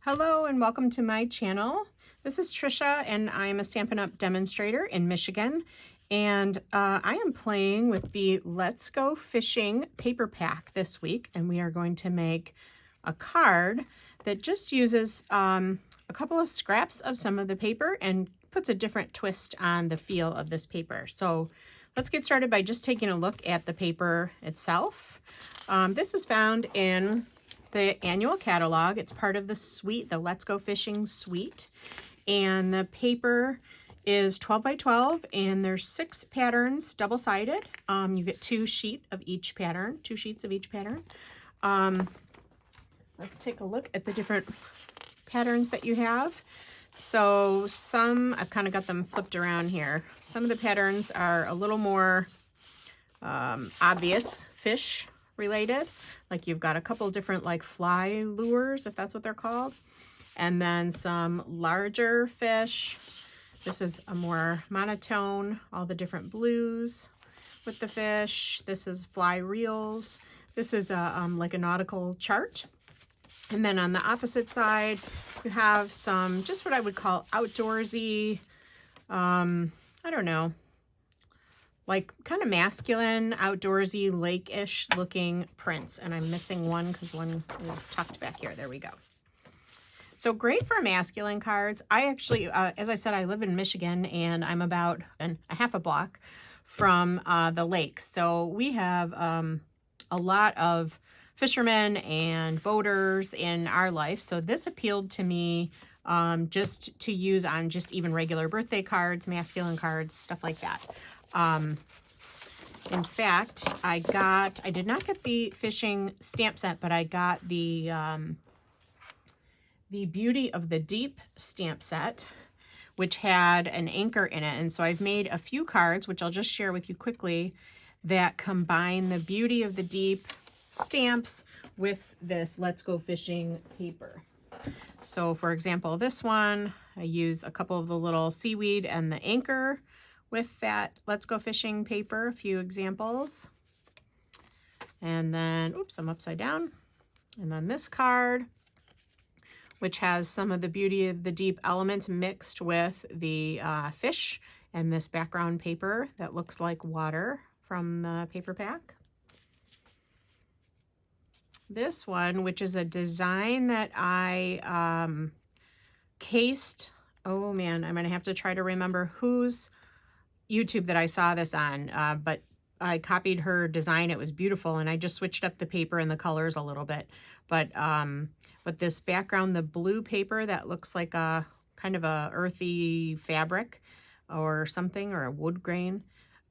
Hello and welcome to my channel. This is Tricia and I'm a Stampin' Up! Demonstrator in Michigan. And I am playing with the Let's Go Fishing paper pack this week. And we are going to make a card that just uses a couple of scraps of some of the paper and puts a different twist on the feel of this paper. So let's get started by just taking a look at the paper itself. This is found in the annual catalog. It's part of the suite, the Let's Go Fishing suite. And the paper is 12 by 12 and there's 6 patterns, double-sided. You get 2 sheets of each pattern. Let's take a look at the different patterns that you have. So some, I've kind of got them flipped around here. Some of the patterns are a little more obvious fish related. Like you've got a couple different like fly lures, if that's what they're called. And then some larger fish. This is a more monotone, all the different blues with the fish. This is fly reels. This is a, like a nautical chart. And then on the opposite side, you have some, just what I would call outdoorsy, I don't know, like kind of masculine, outdoorsy, lake-ish looking prints. And I'm missing one because one is tucked back here. There we go. So great for masculine cards. I actually, as I said, I live in Michigan and I'm about a half a block from the lake. So we have a lot of fishermen and boaters in our life. So this appealed to me just to use on just even regular birthday cards, masculine cards, stuff like that. In fact, I did not get the fishing stamp set, but I got the Beauty of the Deep stamp set, which had an anchor in it. And so I've made a few cards, which I'll just share with you quickly, that combine the Beauty of the Deep stamps with this Let's Go Fishing paper. So for example, this one, I use a couple of the little seaweed and the anchor with that Let's Go Fishing paper, a few examples. And then, oops, I'm upside down. And then this card, which has some of the Beauty of the Deep elements mixed with the fish and this background paper that looks like water from the paper pack. This one, which is a design that I cased, oh man, I'm gonna have to try to remember whose YouTube that I saw this on, but I copied her design. It was beautiful, and I just switched up the paper and the colors a little bit. But this background, the blue paper that looks like a kind of a earthy fabric or something, or a wood grain,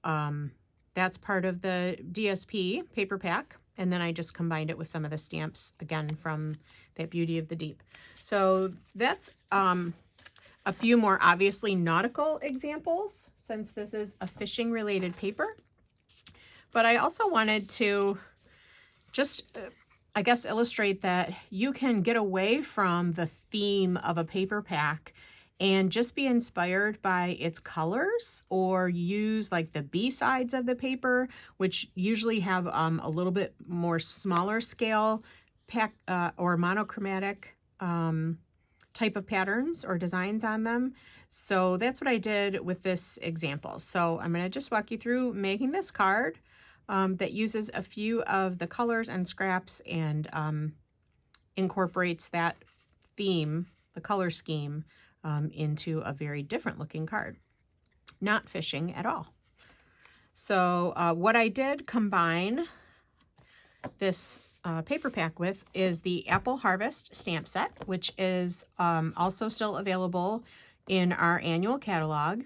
that's part of the DSP paper pack. And then I just combined it with some of the stamps, again, from that Beauty of the Deep. So that's a few more obviously nautical examples, since this is a fishing related paper. But I also wanted to just, I guess, illustrate that you can get away from the theme of a paper pack and just be inspired by its colors, or use like the B-sides of the paper, which usually have a little bit more smaller scale pack or monochromatic type of patterns or designs on them. So that's what I did with this example. So I'm going to just walk you through making this card that uses a few of the colors and scraps and incorporates that theme, the color scheme, into a very different looking card. Not fishing at all. So what I did combine this paper pack with is the Apple Harvest stamp set, which is also still available in our annual catalog.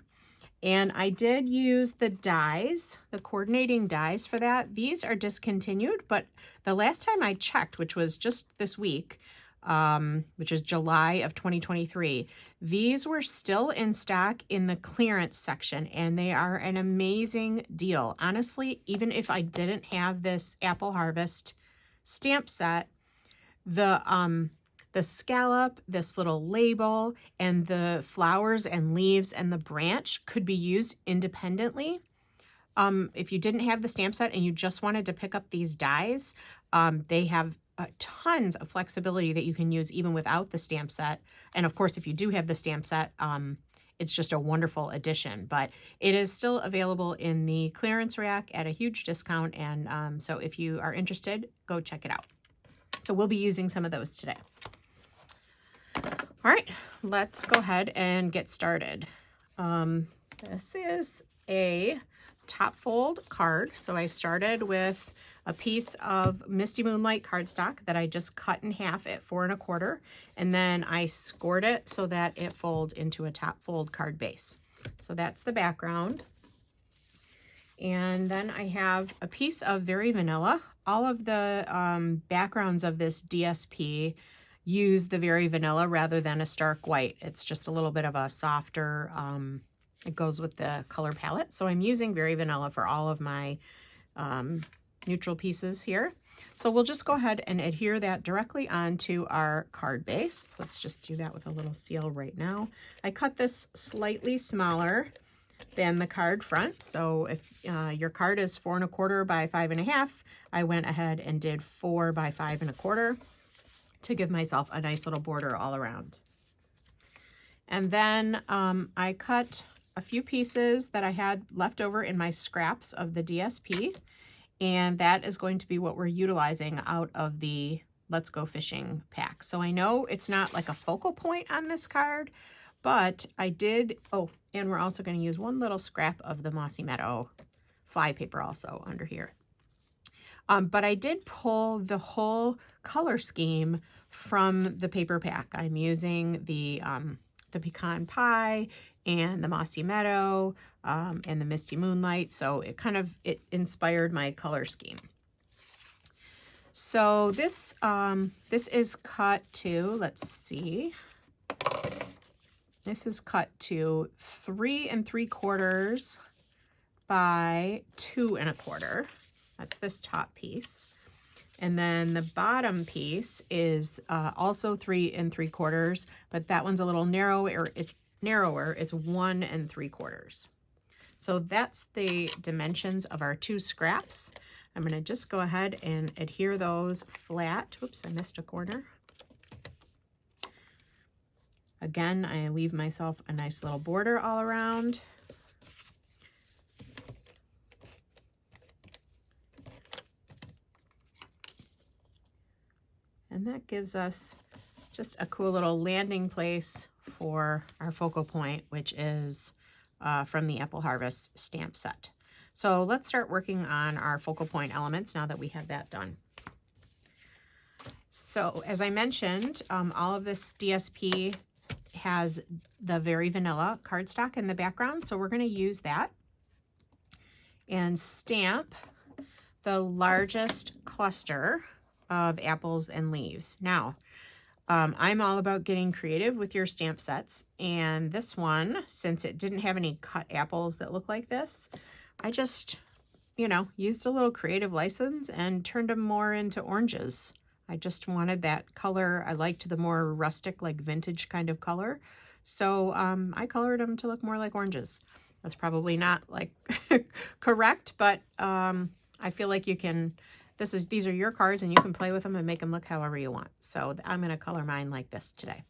And I did use the dies, the coordinating dies for that. These are discontinued, but the last time I checked, which was just this week, which is July of 2023, these were still in stock in the clearance section, and they are an amazing deal. Honestly, even if I didn't have this Apple Harvest stamp set, the scallop, this little label, and the flowers and leaves and the branch could be used independently. If you didn't have the stamp set and you just wanted to pick up these dies, they have tons of flexibility that you can use even without the stamp set. And of course, if you do have the stamp set, it's just a wonderful addition, but it is still available in the clearance rack at a huge discount. And so if you are interested, go check it out. So we'll be using some of those today. All right, let's go ahead and get started. This is a top fold card. So I started with a piece of Misty Moonlight cardstock that I just cut in half at 4 1/4, and then I scored it so that it folds into a top fold card base. So that's the background. And then I have a piece of Very Vanilla. All of the backgrounds of this DSP use the Very Vanilla rather than a stark white. It's just a little bit of a softer, it goes with the color palette. So I'm using Very Vanilla for all of my neutral pieces here. So we'll just go ahead and adhere that directly onto our card base. Let's just do that with a little seal right now. I cut this slightly smaller than the card front. So if your card is 4 1/4 by 5 1/2, I went ahead and did 4 by 5 1/4 to give myself a nice little border all around. And then I cut a few pieces that I had left over in my scraps of the DSP, and that is going to be what we're utilizing out of the Let's Go Fishing pack. So I know it's not like a focal point on this card, but I did, oh, and we're also going to use one little scrap of the Mossy Meadow fly paper also under here. But I did pull the whole color scheme from the paper pack. I'm using the Pecan Pie and the Mossy Meadow and the Misty Moonlight. So it inspired my color scheme. So this is cut to, let's see. This is cut to 3 3/4 by 2 1/4. That's this top piece. And then the bottom piece is also 3 3/4, but that one's a little narrower. It's 1 3/4. So that's the dimensions of our 2 scraps. I'm going to just go ahead and adhere those flat. Oops, I missed a corner. Again, I leave myself a nice little border all around. And that gives us just a cool little landing place for our focal point, which is from the Apple Harvest stamp set. So let's start working on our focal point elements now that we have that done. So as I mentioned, all of this DSP has the Very Vanilla cardstock in the background. So we're going to use that and stamp the largest cluster of apples and leaves. Now, I'm all about getting creative with your stamp sets, and this one, since it didn't have any cut apples that look like this, I just, used a little creative license and turned them more into oranges. I just wanted that color. I liked the more rustic, like vintage kind of color. So I colored them to look more like oranges. That's probably not like correct, but I feel like you can, these are your cards and you can play with them and make them look however you want. So I'm going to color mine like this today.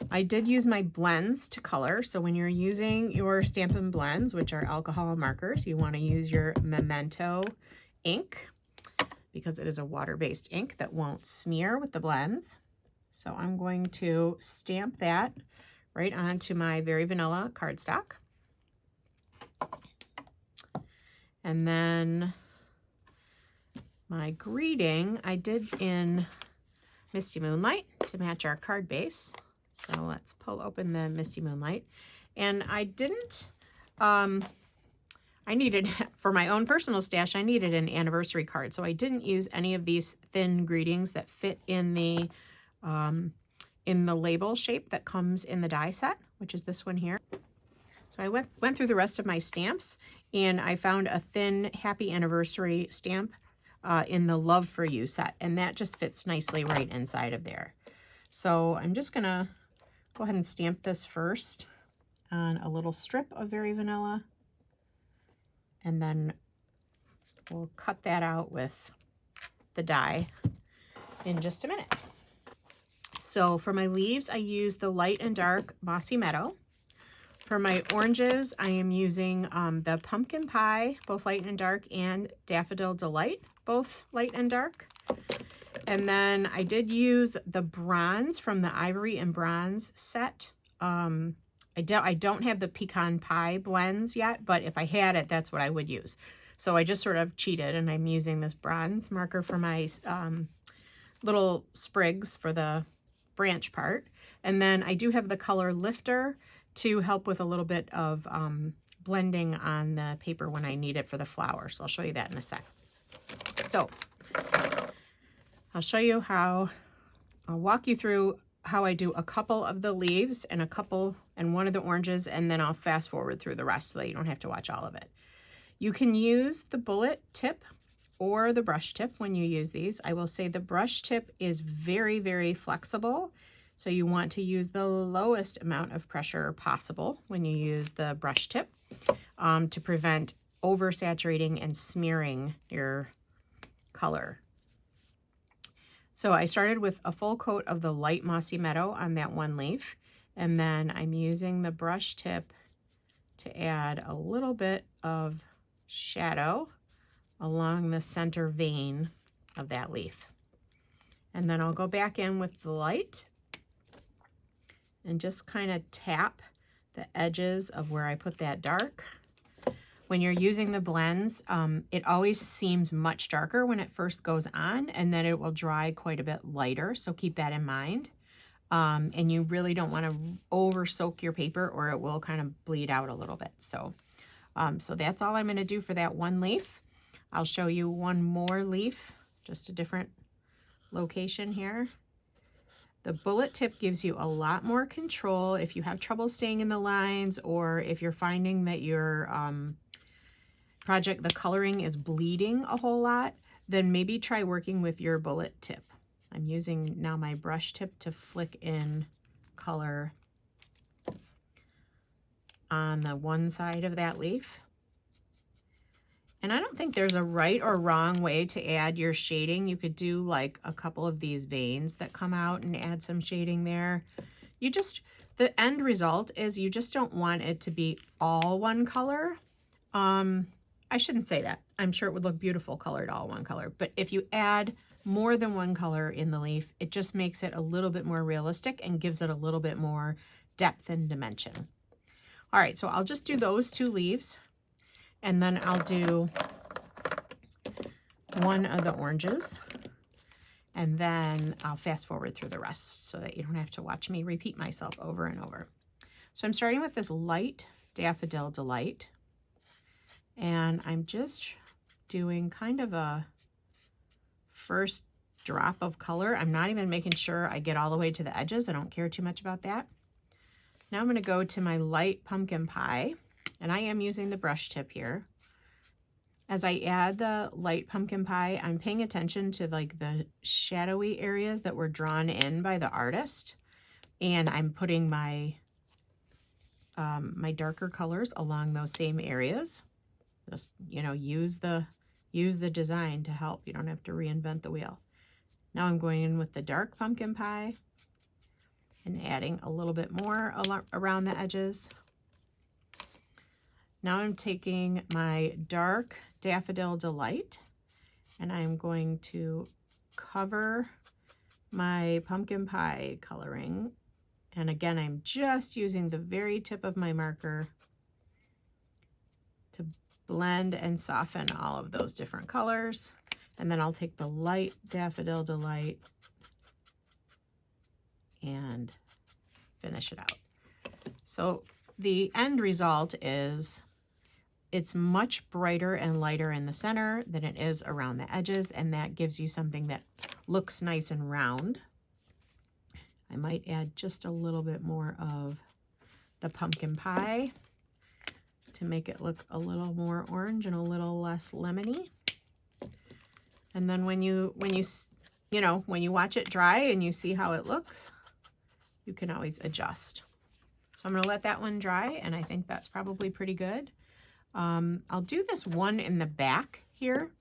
I did use my blends to color. So when you're using your Stampin' blends, which are alcohol markers, you want to use your Memento ink because it is a water-based ink that won't smear with the blends. So I'm going to stamp that right onto my Very Vanilla cardstock. And then my greeting, I did in Misty Moonlight to match our card base. So let's pull open the Misty Moonlight. And I didn't, I needed, for my own personal stash, I needed an anniversary card. So I didn't use any of these thin greetings that fit in the label shape that comes in the die set, which is this one here. So I went through the rest of my stamps and I found a thin happy anniversary stamp in the Love For You set, and that just fits nicely right inside of there. So I'm just gonna go ahead and stamp this first on a little strip of Very Vanilla, and then we'll cut that out with the die in just a minute. So for my leaves, I use the light and dark Mossy Meadow. For my oranges, I am using the Pumpkin Pie, both light and dark, and Daffodil Delight, both light and dark. And then I did use the bronze from the Ivory and Bronze set. I don't have the Pecan Pie blends yet, but if I had it, that's what I would use. So I just sort of cheated, and I'm using this bronze marker for my little sprigs for the branch part. And then I do have the color Lifter to help with a little bit of blending on the paper when I need it for the flower. So I'll show you that in a sec. So I'll show you how, I'll walk you through how I do a couple of the leaves and one of the oranges, and then I'll fast forward through the rest so that you don't have to watch all of it. You can use the bullet tip or the brush tip when you use these. I will say the brush tip is very, very flexible. So you want to use the lowest amount of pressure possible when you use the brush tip to prevent oversaturating and smearing your color. So I started with a full coat of the light Mossy Meadow on that one leaf, and then I'm using the brush tip to add a little bit of shadow along the center vein of that leaf. And then I'll go back in with the light and just kind of tap the edges of where I put that dark. When you're using the blends, it always seems much darker when it first goes on, and then it will dry quite a bit lighter, so keep that in mind. And you really don't want to over soak your paper, or it will kind of bleed out a little bit. So that's all I'm going to do for that one leaf. I'll show you one more leaf, just a different location here. The bullet tip gives you a lot more control if you have trouble staying in the lines, or if you're finding that your project, the coloring is bleeding a whole lot, then maybe try working with your bullet tip. I'm using now my brush tip to flick in color on the one side of that leaf. And I don't think there's a right or wrong way to add your shading. You could do like a couple of these veins that come out and add some shading there. The end result is you just don't want it to be all one color. I shouldn't say that. I'm sure it would look beautiful colored all one color. But if you add more than one color in the leaf, it just makes it a little bit more realistic and gives it a little bit more depth and dimension. All right, so I'll just do those two leaves. And then I'll do one of the oranges, and then I'll fast forward through the rest so that you don't have to watch me repeat myself over and over. So I'm starting with this light Daffodil Delight, and I'm just doing kind of a first drop of color. I'm not even making sure I get all the way to the edges. I don't care too much about that. Now I'm going to go to my light Pumpkin Pie. And I am using the brush tip here. As I add the light Pumpkin Pie, I'm paying attention to like the shadowy areas that were drawn in by the artist. And I'm putting my my darker colors along those same areas. Just, you know, use the design to help. You don't have to reinvent the wheel. Now I'm going in with the dark Pumpkin Pie and adding a little bit more around the edges. Now I'm taking my dark Daffodil Delight, and I'm going to cover my pumpkin pie coloring. And again, I'm just using the very tip of my marker to blend and soften all of those different colors. And then I'll take the light Daffodil Delight and finish it out. So the end result is it's much brighter and lighter in the center than it is around the edges, and that gives you something that looks nice and round. I might add just a little bit more of the pumpkin pie to make it look a little more orange and a little less lemony. And then when you watch it dry and you see how it looks, you can always adjust. So I'm going to let that one dry, and I think that's probably pretty good. I'll do this one in the back here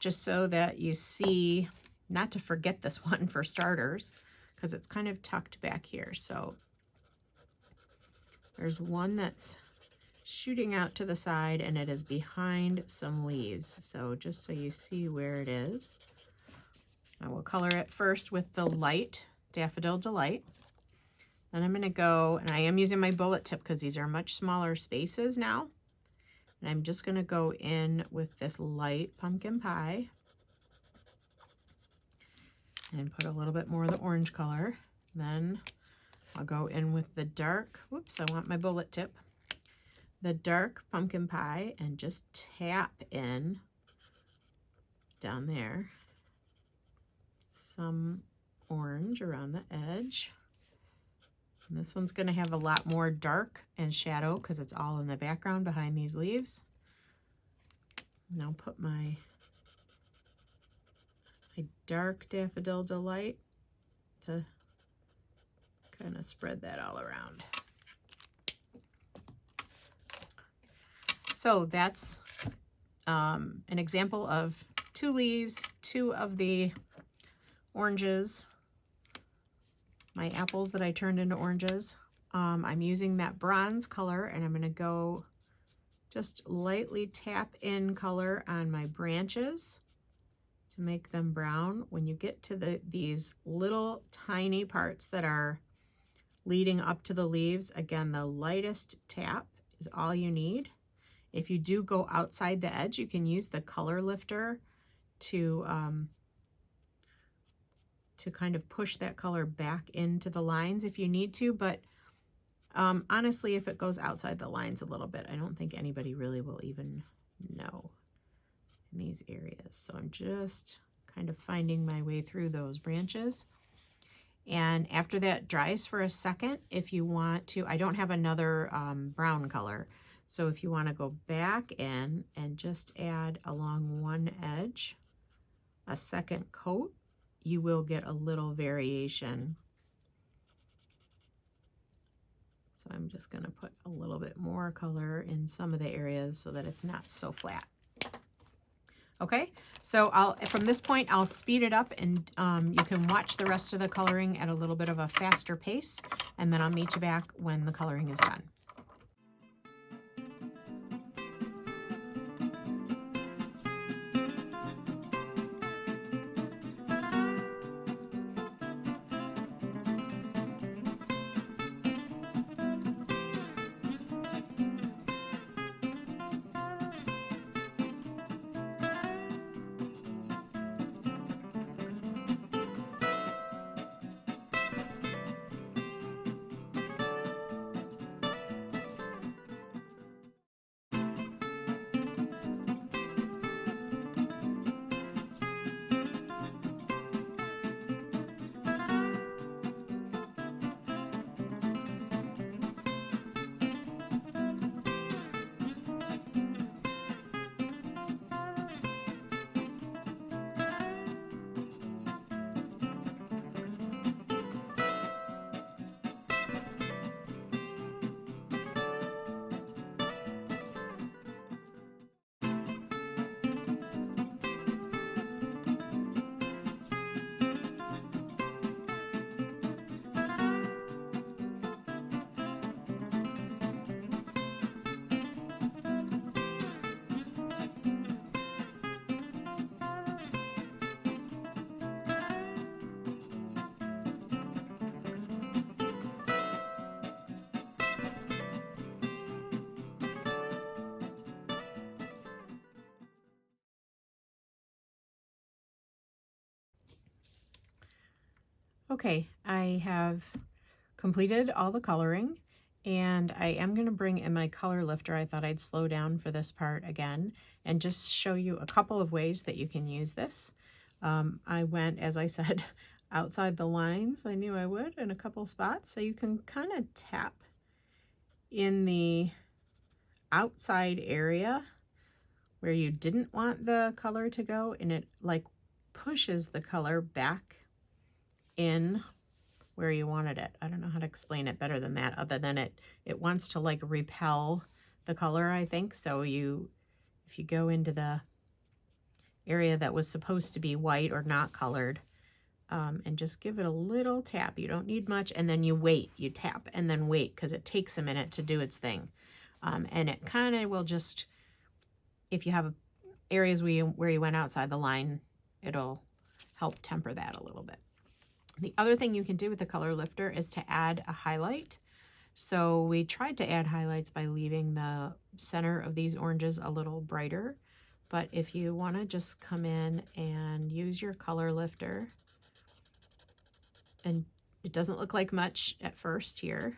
just so that you see, not to forget this one for starters, because it's kind of tucked back here. So there's one that's shooting out to the side and it is behind some leaves. So just so you see where it is, I will color it first with the light Daffodil Delight. Then I'm going to go, and I am using my bullet tip because these are much smaller spaces now. And I'm just going to go in with this light Pumpkin Pie and put a little bit more of the orange color. Then I'll go in with the dark, whoops, I want my bullet tip, the dark Pumpkin Pie, and just tap in down there some orange around the edge. And this one's going to have a lot more dark and shadow because it's all in the background behind these leaves. And I'll put my dark Daffodil Delight to kind of spread that all around. So that's an example of 2 leaves, 2 of the oranges, my apples that I turned into oranges. I'm using that bronze color, and I'm going to go just lightly tap in color on my branches to make them brown. When you get to these little tiny parts that are leading up to the leaves, again, the lightest tap is all you need. If you do go outside the edge, you can use the color lifter to kind of push that color back into the lines if you need to, but honestly, if it goes outside the lines a little bit, I don't think anybody really will even know in these areas. So I'm just kind of finding my way through those branches. And after that dries for a second, if you want to, I don't have another brown color, so if you want to go back in and just add along one edge a second coat, you will get a little variation. So I'm just going to put a little bit more color in some of the areas so that it's not so flat. Okay, so from this point, I'll speed it up, and you can watch the rest of the coloring at a little bit of a faster pace, and then I'll meet you back when the coloring is done. Okay, I have completed all the coloring, and I am going to bring in my color lifter. I thought I'd slow down for this part again and just show you a couple of ways that you can use this. I went, as I said, outside the lines. I knew I would in a couple spots, so you can kind of tap in the outside area where you didn't want the color to go, and it like pushes the color back in where you wanted it. I don't know how to explain it better than that, other than it wants to like repel the color, I think. So if you go into the area that was supposed to be white or not colored, and just give it a little tap. You don't need much, and then you wait. You tap and then wait, because it takes a minute to do its thing. And it kind of will just, if you have areas where you went outside the line, it'll help temper that a little bit. The other thing you can do with the color lifter is to add a highlight. So we tried to add highlights by leaving the center of these oranges a little brighter. But if you want to just come in and use your color lifter, and it doesn't look like much at first here.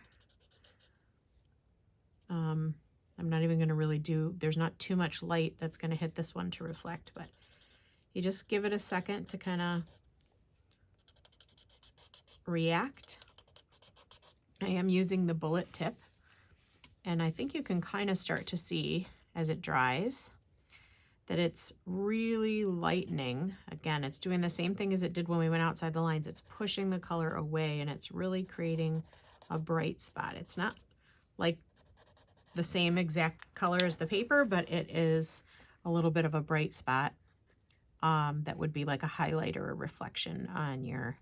I'm not even going to really there's not too much light that's going to hit this one to reflect, but you just give it a second to kind of react. I am using the bullet tip, and I think you can kind of start to see as it dries that it's really lightening. Again, it's doing the same thing as it did when we went outside the lines. It's pushing the color away, and it's really creating a bright spot. It's not like the same exact color as the paper, but it is a little bit of a bright spot that would be like a highlight or a reflection on your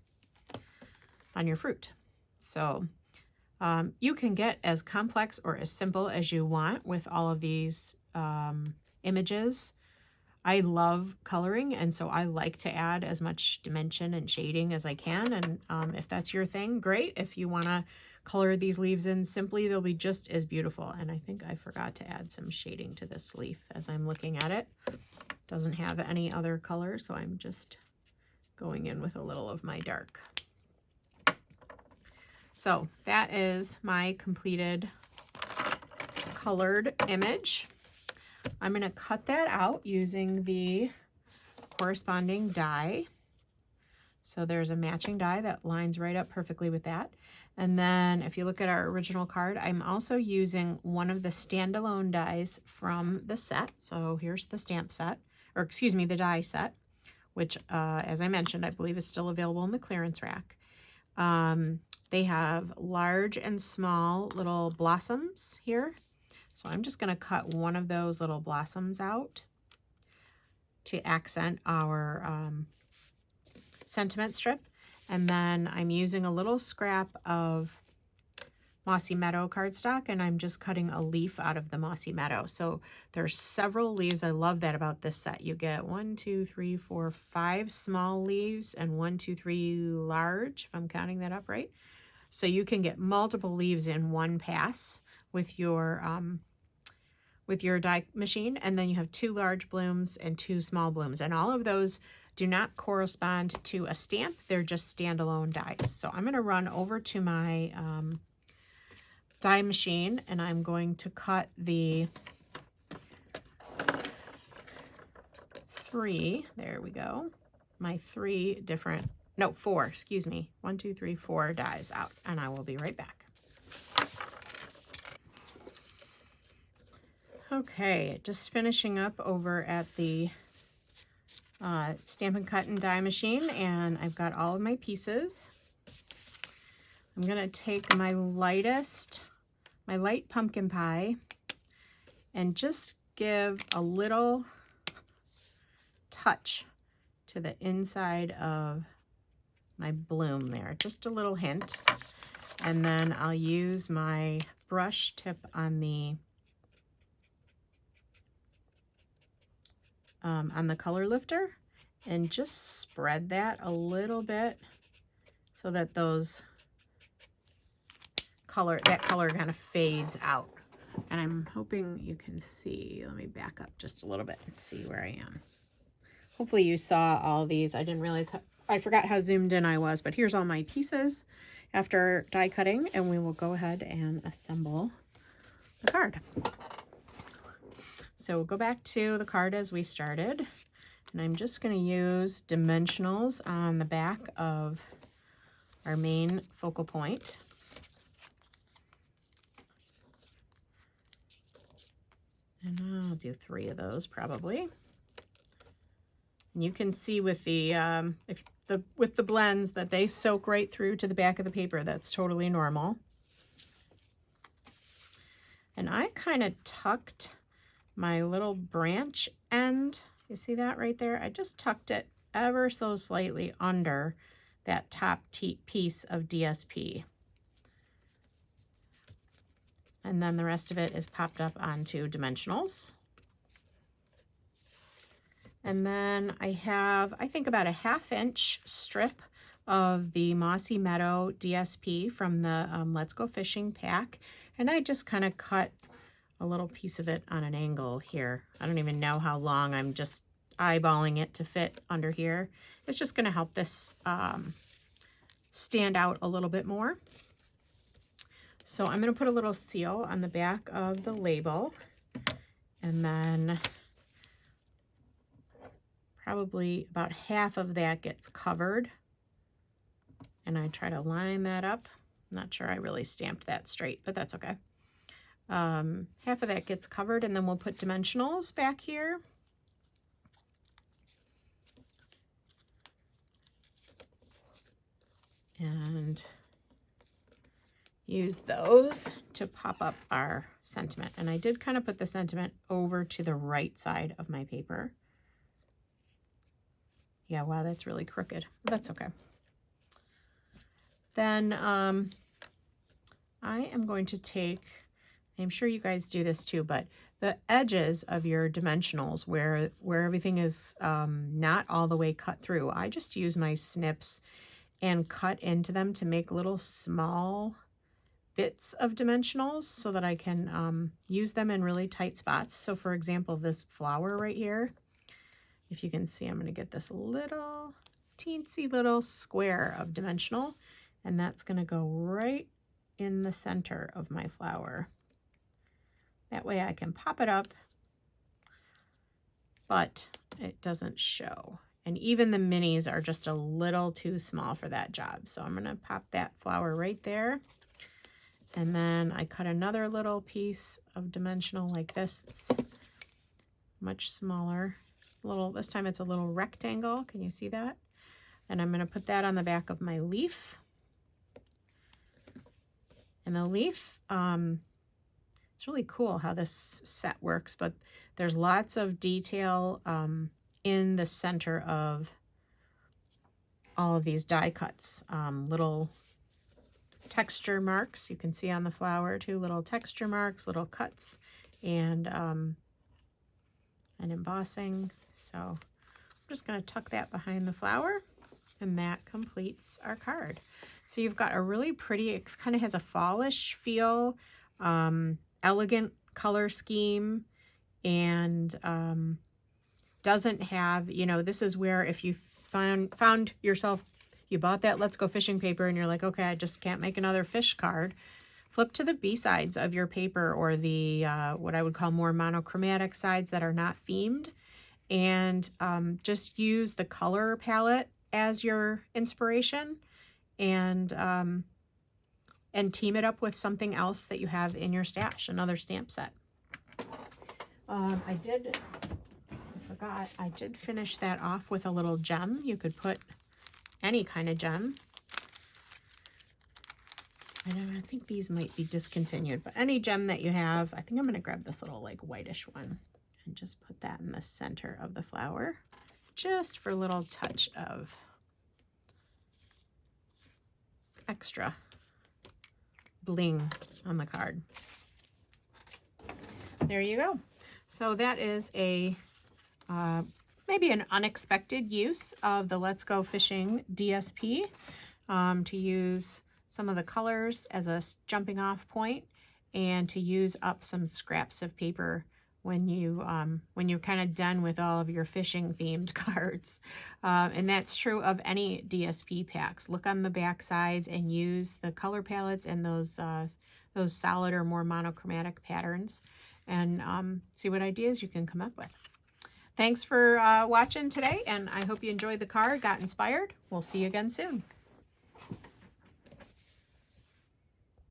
fruit. So you can get as complex or as simple as you want with all of these images. I love coloring, and so I like to add as much dimension and shading as I can. And if that's your thing, great. If you want to color these leaves in simply, they'll be just as beautiful. And I think I forgot to add some shading to this leaf as I'm looking at it. Doesn't have any other color, so I'm just going in with a little of my dark. So that is my completed colored image. I'm going to cut that out using the corresponding die. So there's a matching die that lines right up perfectly with that. And then if you look at our original card, I'm also using one of the standalone dies from the set. So here's the stamp set, or excuse me, the die set, which as I mentioned, I believe is still available in the clearance rack. They have large and small little blossoms here. So I'm just going to cut one of those little blossoms out to accent our sentiment strip. And then I'm using a little scrap of Mossy Meadow cardstock, and I'm just cutting a leaf out of the Mossy Meadow. So there's several leaves. I love that about this set. You get 1, 2, 3, 4, 5 small leaves and 1, 2, 3 large, if I'm counting that up right. So you can get multiple leaves in one pass with your die machine, and then you have 2 large blooms and 2 small blooms, and all of those do not correspond to a stamp. They're just standalone dies. So I'm going to run over to my die machine, and I'm going to cut the 3, there we go, my 4, excuse me, 1, 2, 3, 4 dies out, and I will be right back. Okay, just finishing up over at the Stampin' Cut and Die machine, and I've got all of my pieces. I'm going to take my light pumpkin pie and just give a little touch to the inside of my bloom there, just a little hint. And then I'll use my brush tip on the color lifter and just spread that a little bit so that that color kind of fades out. And I'm hoping you can see. Let me back up just a little bit and see where I am. Hopefully you saw all these. I didn't realize I forgot how zoomed in I was, but here's all my pieces after die cutting, and we will go ahead and assemble the card. So we'll go back to the card as we started, and I'm just going to use dimensionals on the back of our main focal point. And I'll do 3 of those probably. And you can see with the with the blends that they soak right through to the back of the paper. That's totally normal. And I kind of tucked my little branch end You see that right there? I just tucked it ever so slightly under that top piece of DSP. And then the rest of it is popped up onto dimensionals. And then I have, I think, about a 1/2 inch strip of the Mossy Meadow DSP from the Let's Go Fishing pack. And I just kind of cut a little piece of it on an angle here. I don't even know how long. I'm just eyeballing it to fit under here. It's just going to help this stand out a little bit more. So I'm going to put a little seal on the back of the label, and then probably about half of that gets covered. And I try to line that up. I'm not sure I really stamped that straight, but that's okay. Half of that gets covered, and then we'll put dimensionals back here. And use those to pop up our sentiment. And I did kind of put the sentiment over to the right side of my paper. Yeah, wow, that's really crooked. That's okay. Then I am going to take, I'm sure you guys do this too, but the edges of your dimensionals where everything is not all the way cut through, I just use my snips and cut into them to make little small bits of dimensionals so that I can use them in really tight spots. So for example, this flower right here, if you can see, I'm going to get this little teensy little square of dimensional, and that's going to go right in the center of my flower. That way I can pop it up, but it doesn't show. And even the minis are just a little too small for that job. So I'm going to pop that flower right there. And then I cut another little piece of dimensional like this. It's much smaller. This time it's a little rectangle. Can you see that? And I'm going to put that on the back of my leaf. And the leaf, it's really cool how this set works, but there's lots of detail in the center of all of these die cuts. Little texture marks you can see on the flower too, little texture marks, little cuts, and an embossing. So I'm just going to tuck that behind the flower, and that completes our card. So you've got a really pretty, it kind of has a fallish feel, elegant color scheme, and doesn't have, you know, this is where if you found yourself, you bought that Let's Go Fishing paper and you're like, okay, I just can't make another fish card, flip to the B sides of your paper, or the what I would call more monochromatic sides that are not themed, and just use the color palette as your inspiration, and team it up with something else that you have in your stash, another stamp set. I did finish that off with a little gem. You could put any kind of gem. I think these might be discontinued, but any gem that you have. I think I'm going to grab this little like whitish one and just put that in the center of the flower, just for a little touch of extra bling on the card. There you go. So that is a maybe an unexpected use of the Let's Go Fishing DSP, to use some of the colors as a jumping off point, and to use up some scraps of paper when you're kind of done with all of your fishing themed cards. And that's true of any DSP packs. Look on the back sides and use the color palettes and those solid or more monochromatic patterns, and see what ideas you can come up with. Thanks for watching today, and I hope you enjoyed the card, got inspired. We'll see you again soon.